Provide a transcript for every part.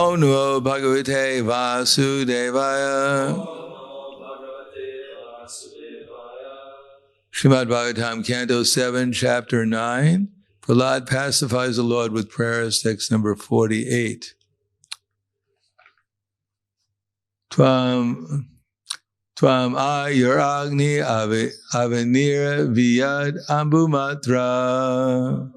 Om Namo Bhagavate Vasudevaya. Srimad Bhagavatam, Canto 7, Chapter 9. Prahlad pacifies the Lord with prayers, text number 48. Tvam ayuragni avanira viyad ambumatra.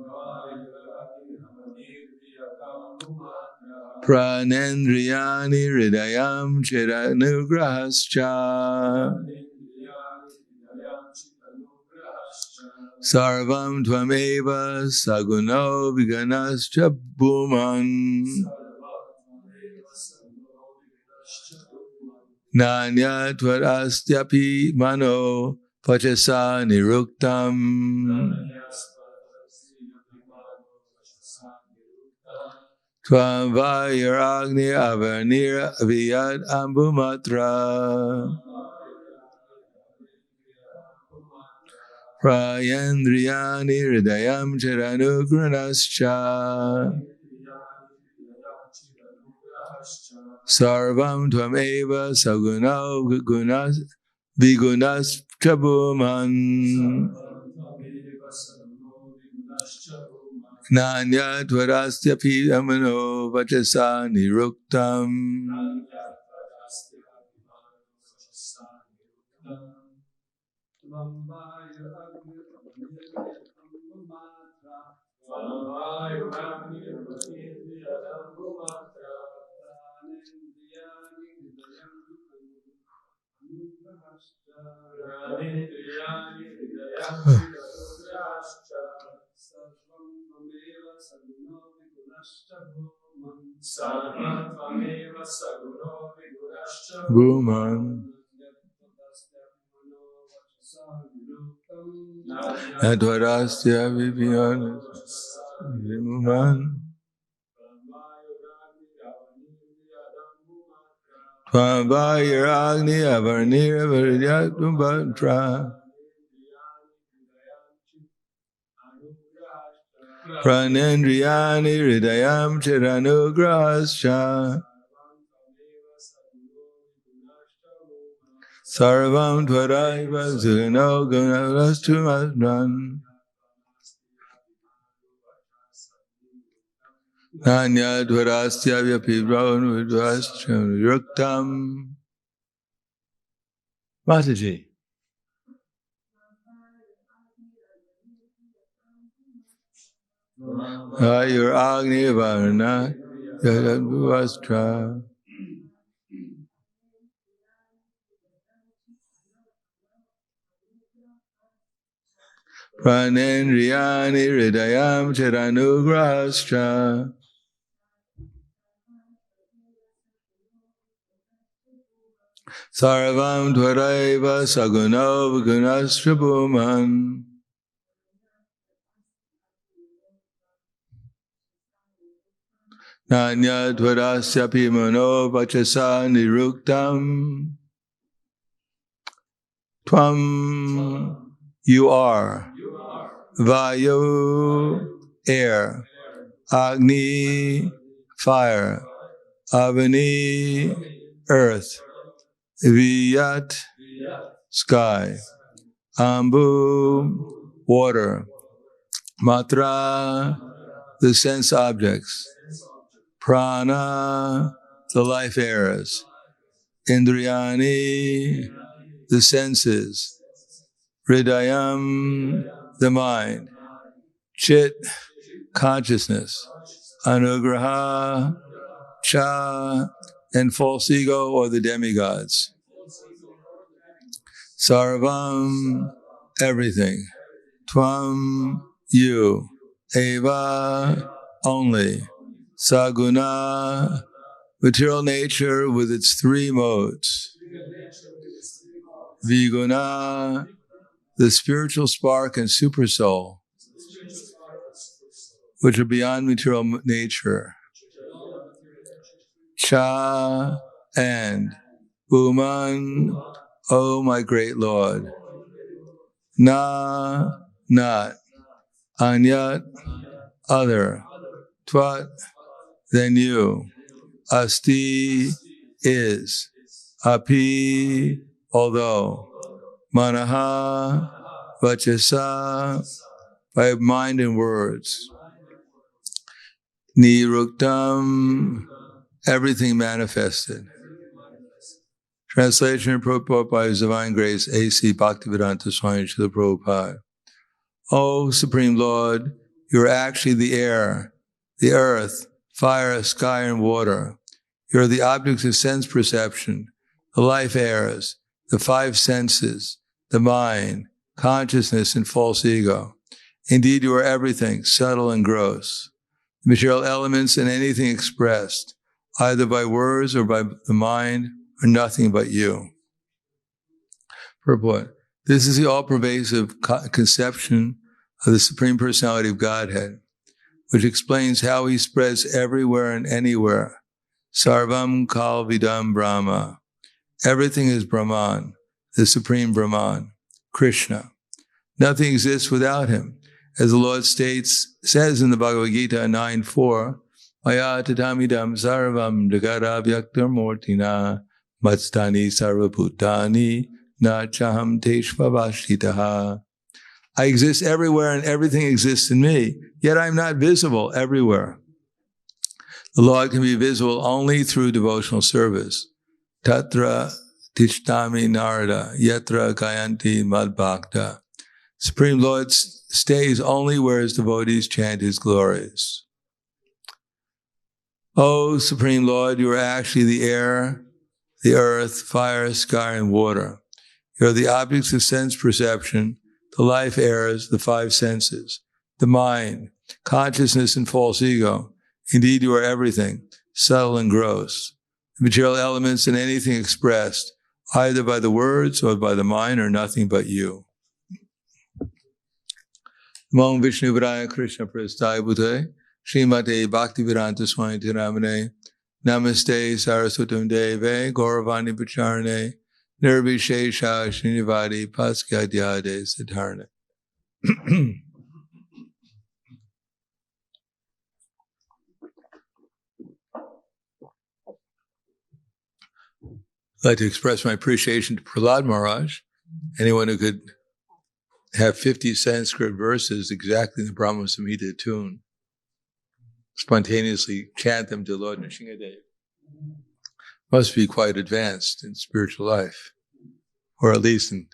Pranendriyani hridayam chiranugrahascha. Sarvam tvameva saguno viganascha bhuman. Nanya tvarastyapi mano pachasa niruktam. Tvam vairagni avanira viyad ambumatra. Prayendriyani hridayam chiranugrahascha. Sarvam tvameva saguna vigunas chabuman. Nanya tvarastyapi amano vachasa niruktam. Bhuman. Advarasya vipyan Bhuman. Tvam vairagni avarnira viryatubhatra. Pranendriyani hridayam chiranugrahascha. Sarvam tvaraiva suno gunarastumadran. Nanya dvarastya vyapibhravan vidvascham yuktam. Mataji. Ayur agni varna yadadvastra. Pranendriyani hridayam chiranugrahascha. Sarvam tvaraiva saguno vigunascha bhuman. Nanya tvarasyapi mano vachasa niruktam. Tvam, you are. Vayu, air. Agni, fire. Avani, earth. Viyat, sky. Ambu, water. Matra, the sense objects. Prana, the life airs. Indriyani, the senses. Hridayam, the mind. Chit, consciousness. Anugraha, cha, and false ego or the demigods. Sarvam, everything. Tvam, you. Eva, only. Saguna, material nature with its three modes. Viguna, the spiritual spark and super soul, which are beyond material nature. Cha, and. Bhuman, O my great Lord. Na, not. Anyat, other. Tvat, than you. Asti is. Api, although. Manaha, vachasa, by mind and words. Niruktam, everything manifested. Translation purport by His Divine Grace, A.C. Bhaktivedanta Swami Srila Prabhupada. O Supreme Lord, you are actually the air, the earth, fire, sky, and water. You are the objects of sense perception, the life airs, the five senses, the mind, consciousness, and false ego. Indeed, you are everything, subtle and gross. The material elements and anything expressed, either by words or by the mind, are nothing but you. Purport. This is the all-pervasive conception of the Supreme Personality of Godhead, which explains how He spreads everywhere and anywhere. Sarvam kal vidam Brahma. Everything is Brahman, the Supreme Brahman, Krishna. Nothing exists without Him. As the Lord says in the Bhagavad Gita 9:4, Maya tatamidam sarvam jagadabhyaktar mortina matstani sarvabhutani na chaham teshvavashitaha. I exist everywhere and everything exists in me, yet I am not visible everywhere. The Lord can be visible only through devotional service. Tatra tishtami narada yatra gayanti madbhakta. Supreme Lord stays only where His devotees chant His glories. O Supreme Lord, you are actually the air, the earth, fire, sky, and water. You are the objects of sense perception, the life airs, the five senses, the mind, consciousness, and false ego. Indeed, you are everything, subtle and gross. The material elements and anything expressed, either by the words or by the mind, are nothing but you. Mom Vishnu Vraya Krishna Prasthaya Bhute, Srimate Bhaktivedanta Swami Tiramane, Namaste Saraswatam Deve, Gauravani Pacharane, Nirvishesha Srinivadi Paskadyade Siddharne. I'd like to express my appreciation to Prahlad Maharaj, anyone who could have 50 Sanskrit verses exactly in the Brahma Samhita tune, spontaneously chant them to Lord Nrsingadev. Must be quite advanced in spiritual life, or at least in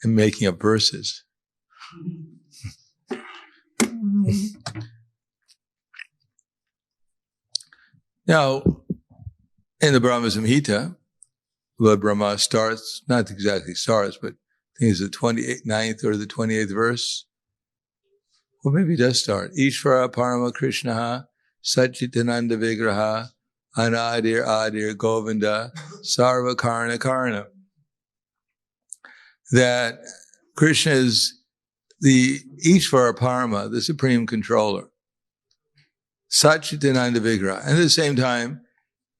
making up verses. Now, in the Brahma Samhita, Lord Brahma starts, not exactly starts, but I think it's the 29th or the 28th verse. Well, maybe it does start. Ishvara Parama Krishnaha Satchitananda Vigraha Anadir Adir Govinda Sarva Karna Karna. That Krishna is the Ishvara Parama, the Supreme Controller. Satchitananda Vigraha. And at the same time,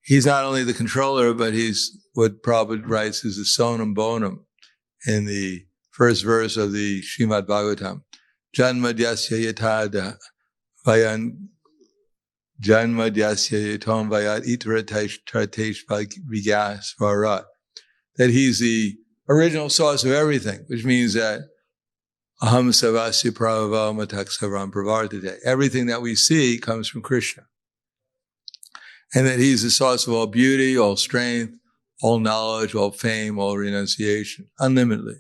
He's not only the controller, but He's what Prabhupada writes is the sonam bonum in the first verse of the Srimad Bhagavatam. Janma dyasya yatada vayan janma dyasya yatom vayat itara tratesh vigyas varat. That He's the original source of everything, which means that aham savasya prabhava matak savam pravartate. Everything that we see comes from Krishna. And that He's the source of all beauty, all strength, all knowledge, all fame, all renunciation, unlimitedly.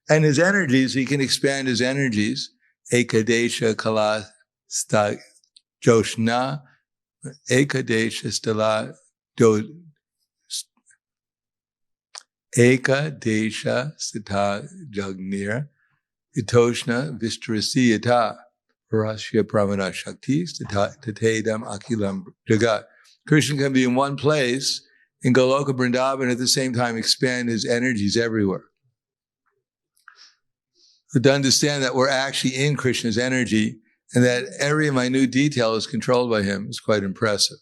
And His energies, He can expand His energies. Ekadesha kala sta joshna, ekadesha stala ekadesha stata jagnir, itoshna vistarasi yata, Rashya Pramana Shakti, Tatedam Akilam Jagat. Krishna can be in one place in Goloka Vrindavan at the same time expand His energies everywhere. But to understand that we're actually in Krishna's energy and that every minute detail is controlled by Him is quite impressive.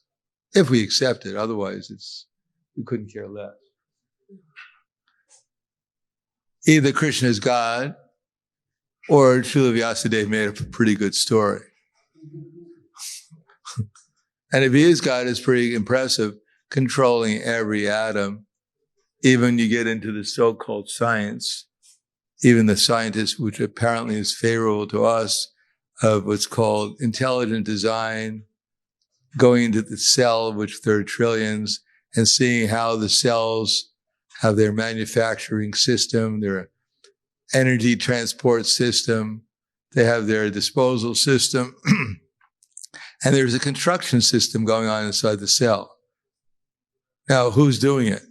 If we accept it, otherwise we couldn't care less. Either Krishna is God, or Srila Vyasadeva made up a pretty good story. And if he is God, it's pretty impressive, controlling every atom. Even you get into the so-called science, even the scientists, which apparently is favorable to us, of what's called intelligent design, going into the cell, which there are trillions, and seeing how the cells have their manufacturing system, their energy transport system, they have their disposal system, and there's a construction system going on inside the cell. Now, who's doing it?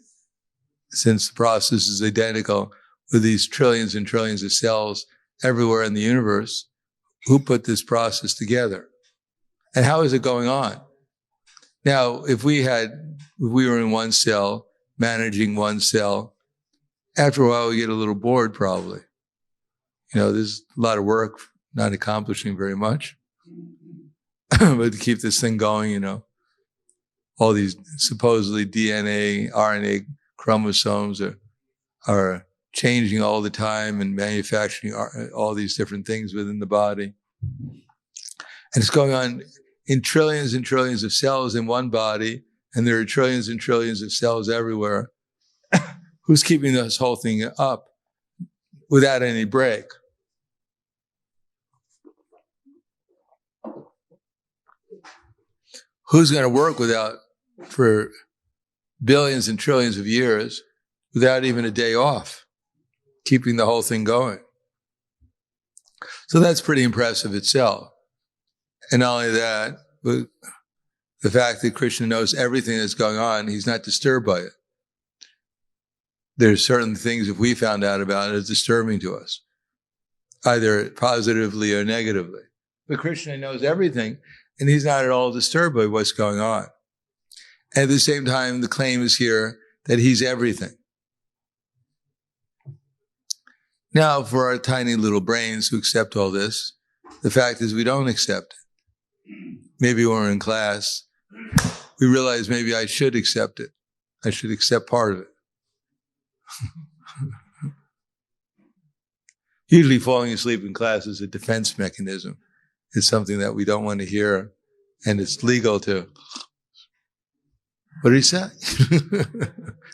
Since the process is identical with these trillions and trillions of cells everywhere in the universe, who put this process together? And how is it going on? Now, if we were in one cell, managing one cell, after a while we get a little bored probably. There's a lot of work, not accomplishing very much. But to keep this thing going, all these supposedly DNA, RNA chromosomes are changing all the time and manufacturing all these different things within the body. And it's going on in trillions and trillions of cells in one body, and there are trillions and trillions of cells everywhere. Who's keeping this whole thing up without any break? Who's going to work for billions and trillions of years without even a day off, keeping the whole thing going? So that's pretty impressive itself. And not only that, but the fact that Krishna knows everything that's going on, he's not disturbed by it. There's certain things, if we found out about it, is disturbing to us, either positively or negatively. But Krishna knows everything, and he's not at all disturbed by what's going on. And at the same time, the claim is here that he's everything. Now, for our tiny little brains who accept all this, the fact is we don't accept it. Maybe when we're in class, we realize maybe I should accept it. I should accept part of it. Usually falling asleep in class is a defense mechanism. It's something that we don't want to hear, and it's legal to. What did he say?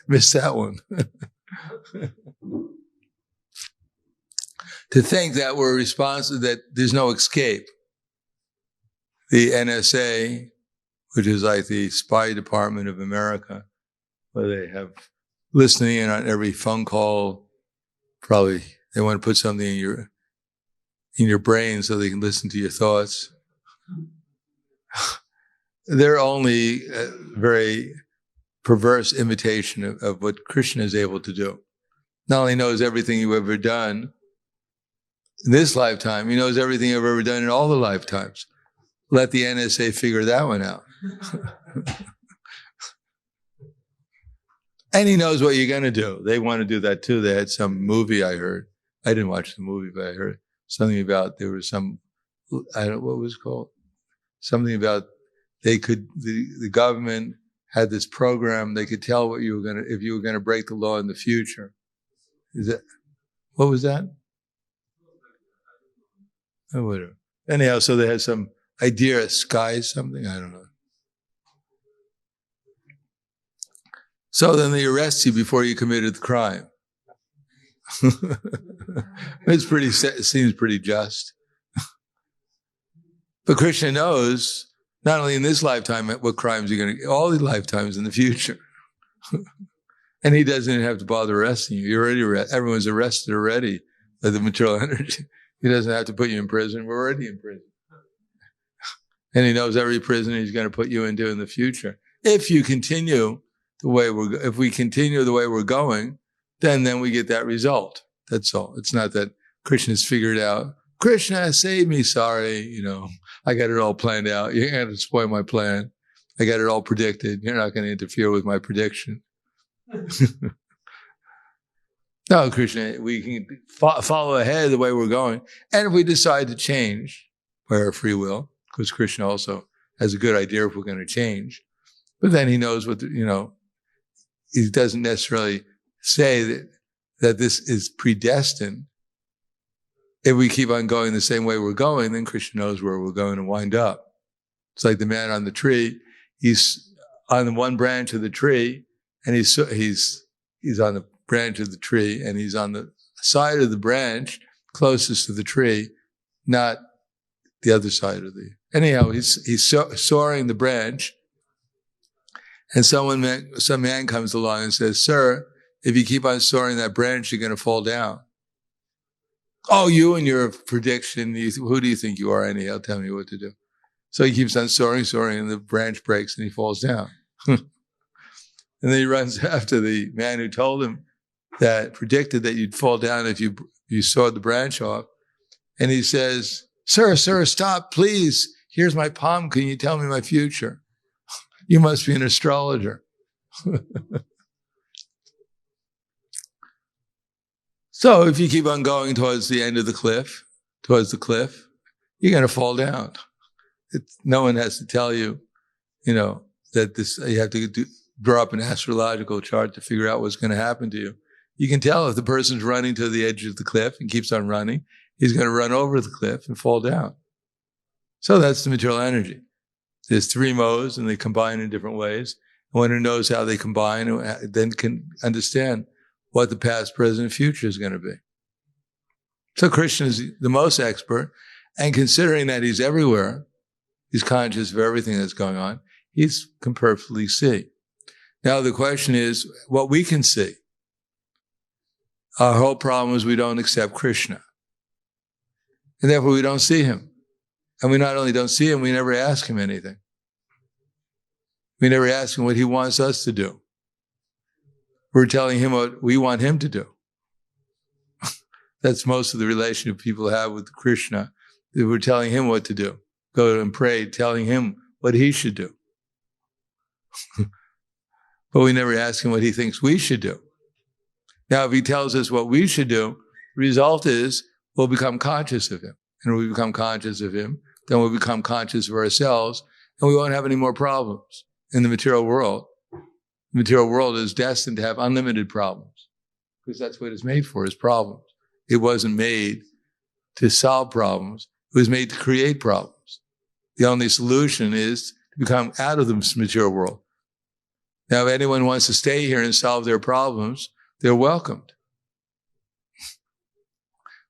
Missed that one. To think that we're responsible, that there's no escape. The NSA, which is like the spy department of America, where they have listening in on every phone call. Probably they want to put something in your brain so they can listen to your thoughts. They're only a very perverse imitation of what Krishna is able to do. Not only knows everything you've ever done in this lifetime, he knows everything you've ever done in all the lifetimes. Let the NSA figure that one out. And he knows what you're going to do. They want to do that too. They had some movie I heard. I didn't watch the movie, but I heard something about there was some, I don't know what it was called. Something about the government had this program. They could tell what you were going to, if you were going to break the law in the future. What was that? Oh, whatever. Anyhow, so they had some idea, sky something, I don't know. So then they arrest you before you committed the crime. It seems pretty just. But Krishna knows, not only in this lifetime, what crimes you're going to, all the lifetimes in the future. And he doesn't even have to bother arresting you. You're already everyone's arrested already by the material energy. He doesn't have to put you in prison. We're already in prison. And he knows every prison he's going to put you into in the future. If you continue if we continue the way we're going, then we get that result. That's all. It's not that Krishna's figured out, Krishna, save me, sorry, I got it all planned out. You're going to spoil my plan. I got it all predicted. You're not going to interfere with my prediction. No, Krishna, we can follow ahead the way we're going. And if we decide to change by our free will, because Krishna also has a good idea if we're going to change, but then he knows what, he doesn't necessarily say that this is predestined. If we keep on going the same way we're going, then Krishna knows where we're going to wind up. It's like the man on the tree. he's on one branch of the tree, and he's on the branch of the tree, and he's on the side of the branch closest to the tree, not the other side of the. Anyhow, he's soaring the branch, and some man comes along and says, "Sir, if you keep on soaring that branch, you're going to fall down." "Oh, you and your prediction, who do you think you are anyhow? Tell me what to do." So he keeps on soaring, and the branch breaks and he falls down. And then he runs after the man who told him that predicted that you'd fall down if you sawed the branch off. And he says, Sir, stop, please. Here's my palm. Can you tell me my future? You must be an astrologer. So if you keep on going towards the end of the cliff, you're going to fall down. No one has to tell you, that you have to draw up an astrological chart to figure out what's going to happen to you. You can tell if the person's running to the edge of the cliff and keeps on running, he's going to run over the cliff and fall down. So that's the material energy. There's three modes, and they combine in different ways. And one who knows how they combine then can understand what the past, present, and future is going to be. So Krishna is the most expert, and considering that he's everywhere, he's conscious of everything that's going on, he can perfectly see. Now the question is what we can see. Our whole problem is we don't accept Krishna. And therefore we don't see him. And we not only don't see him, we never ask him anything. We never ask him what he wants us to do. We're telling him what we want him to do. That's most of the relationship people have with Krishna. We're telling him what to do. Go and pray, telling him what he should do. But we never ask him what he thinks we should do. Now, if he tells us what we should do, the result is we'll become conscious of him. And when we become conscious of him, then we'll become conscious of ourselves, and we won't have any more problems in the material world. The material world is destined to have unlimited problems, because that's what it's made for, is problems. It wasn't made to solve problems. It was made to create problems. The only solution is to become out of the material world. Now, if anyone wants to stay here and solve their problems, they're welcomed.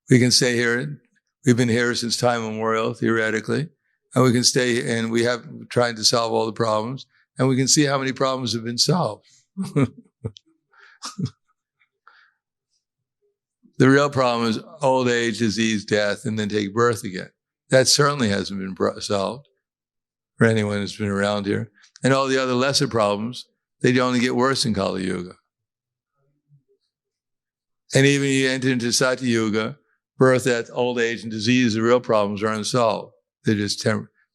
We can stay here. We've been here since time immemorial, theoretically, and we can stay, and we have tried to solve all the problems, and we can see how many problems have been solved. The real problem is old age, disease, death, and then take birth again. That certainly hasn't been solved for anyone who's been around here. And all the other lesser problems, they only get worse in Kali Yuga. And even you enter into Satya Yuga, birth, death, old age, and disease, the real problems are unsolved. They're just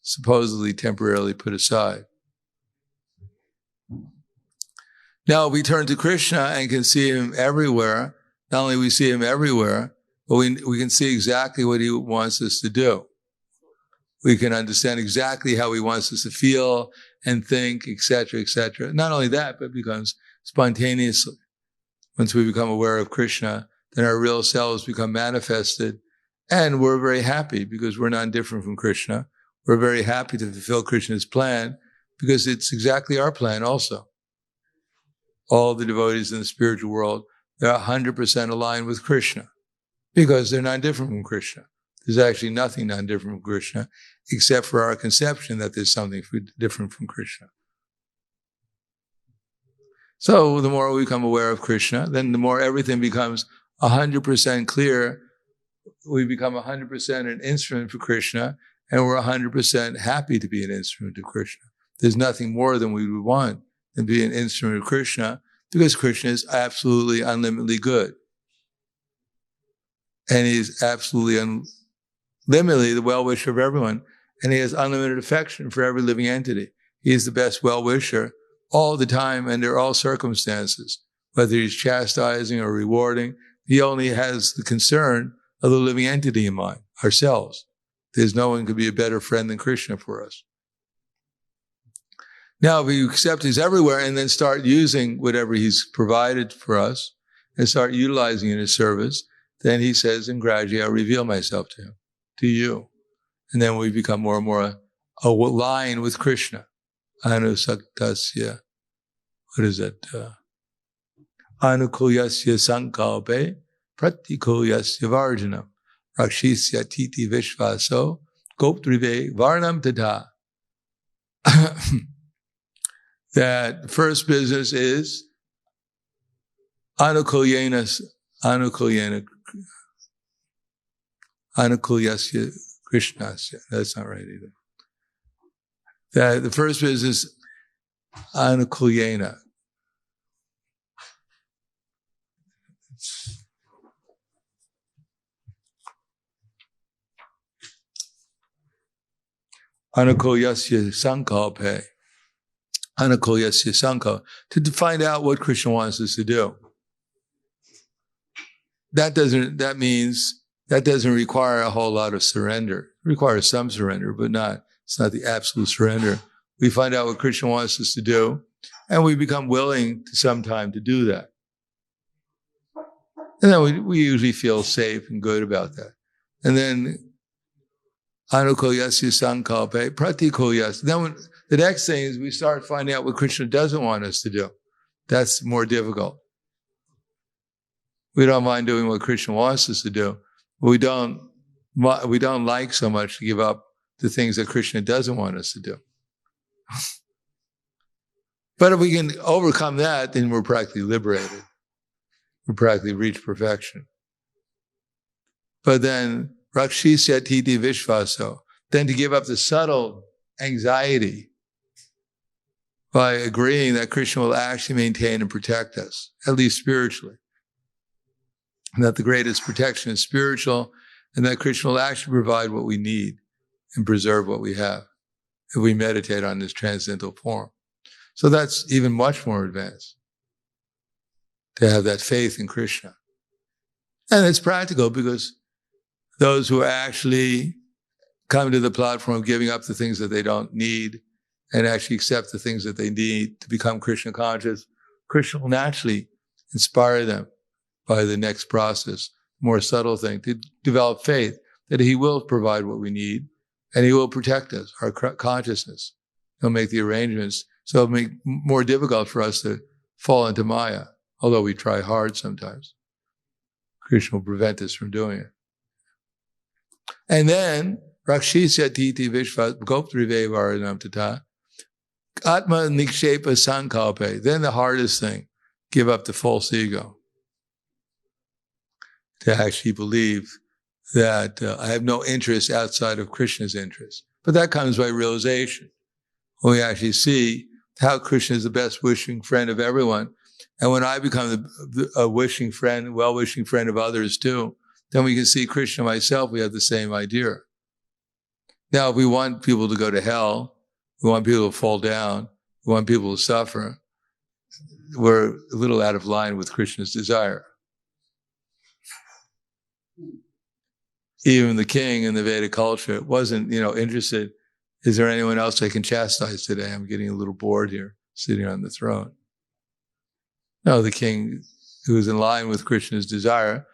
supposedly temporarily put aside. Now we turn to Krishna and can see him everywhere. Not only we see him everywhere, but we can see exactly what he wants us to do. We can understand exactly how he wants us to feel and think, etc., etc. Not only that, but it becomes spontaneously. Once we become aware of Krishna, then our real selves become manifested, and we're very happy because we're not different from Krishna. We're very happy to fulfill Krishna's plan because it's exactly our plan also. All the devotees in the spiritual world, they're 100% aligned with Krishna because they're not different from Krishna. There's actually nothing not different from Krishna except for our conception that there's something different from Krishna. So the more we become aware of Krishna, then the more everything becomes 100% clear. We become 100% an instrument for Krishna, and we're 100% happy to be an instrument of Krishna. There's nothing more than we would want than be an instrument of Krishna, because Krishna is absolutely unlimitedly good. And he's absolutely unlimitedly the well-wisher of everyone, and he has unlimited affection for every living entity. He is the best well-wisher all the time under all circumstances, whether he's chastising or rewarding. He only has the concern of the living entity in mind, ourselves. There's no one could be a better friend than Krishna for us. Now, if we accept he's everywhere and then start using whatever he's provided for us and start utilizing it in his service, then he says, and gradually I'll reveal myself to him, to you. And then we become more and more aligned with Krishna, anusaktasya, what is that? Anukulyasya sankalpe pratikulyasya varjanam rakshisya titi vishvaso goptrive varnam tata. That first business is anukulyasya krishnasya. That's not right either. That the first business anukulyena. Anukulyasya sankalpe. Anukulyasya sankalpa. To find out what Krishna wants us to do. That doesn't require a whole lot of surrender. It requires some surrender, but it's not the absolute surrender. We find out what Krishna wants us to do, and we become willing to sometime to do that. And then we usually feel safe and good about that. And then anukulyasya sankalpe pratikulyasya. Then the next thing is we start finding out what Krishna doesn't want us to do. That's more difficult. We don't mind doing what Krishna wants us to do. We don't like so much to give up the things that Krishna doesn't want us to do. But if we can overcome that, then we're practically liberated. We practically reach perfection. But then, rakshisya titi vishvaso, then to give up the subtle anxiety by agreeing that Krishna will actually maintain and protect us, at least spiritually. And that the greatest protection is spiritual, and that Krishna will actually provide what we need and preserve what we have if we meditate on this transcendental form. So that's even much more advanced, to have that faith in Krishna. And it's practical because those who actually come to the platform of giving up the things that they don't need and actually accept the things that they need to become Krishna conscious, Krishna will naturally inspire them by the next process, more subtle thing, to develop faith that he will provide what we need and he will protect us, our consciousness. He'll make the arrangements. So it'll make more difficult for us to fall into Maya, although we try hard sometimes. Krishna will prevent us from doing it. And then, rakshisya titi vishva goptrive varanam tata, atma nikshepa sankalpe. Then the hardest thing, give up the false ego. To actually believe that I have no interest outside of Krishna's interest. But that comes by realization. When we actually see how Krishna is the best wishing friend of everyone, and when I become a wishing friend, well-wishing friend of others too, then we can see Krishna and myself, we have the same idea. Now, if we want people to go to hell, we want people to fall down, we want people to suffer, we're a little out of line with Krishna's desire. Even the king in the Vedic culture wasn't, interested. Is there anyone else I can chastise today? I'm getting a little bored here, sitting on the throne. No, the king who is in line with Krishna's desire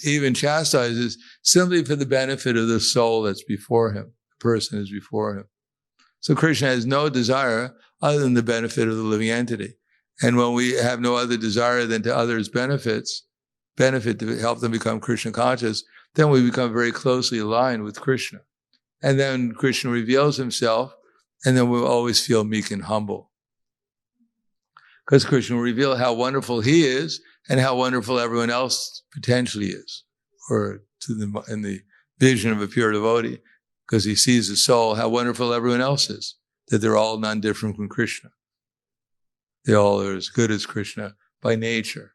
even chastises simply for the benefit of the soul that's before him, the person is before him. So Krishna has no desire other than the benefit of the living entity. And when we have no other desire than to others' benefit to help them become Krishna conscious, then we become very closely aligned with Krishna. And then Krishna reveals himself, and then we'll always feel meek and humble. Because Krishna will reveal how wonderful he is and how wonderful everyone else potentially is, or in the vision of a pure devotee, because he sees the soul, how wonderful everyone else is, that they're all none different from Krishna. They all are as good as Krishna by nature.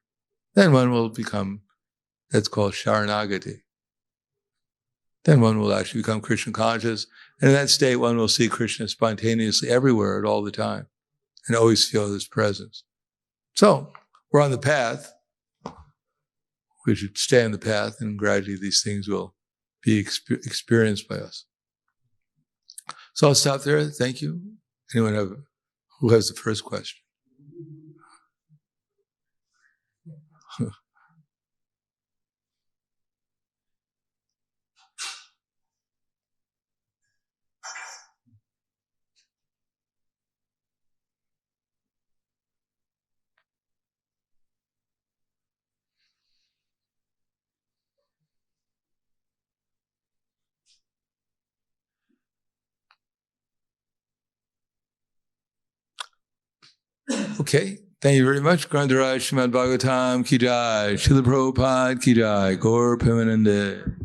Then one will become, that's called Sharanagati. Then one will actually become Krishna conscious. And in that state, one will see Krishna spontaneously everywhere at all the time and always feel his presence. So we're on the path. We should stay on the path, and gradually these things will be experienced by us. So I'll stop there. Thank you. Anyone who has the first question? Okay. Thank you very much. Grantaraj Srimad Bhagavatam Ki Jai. Srila Prabhupada Ki Jai. Gaur Premanande.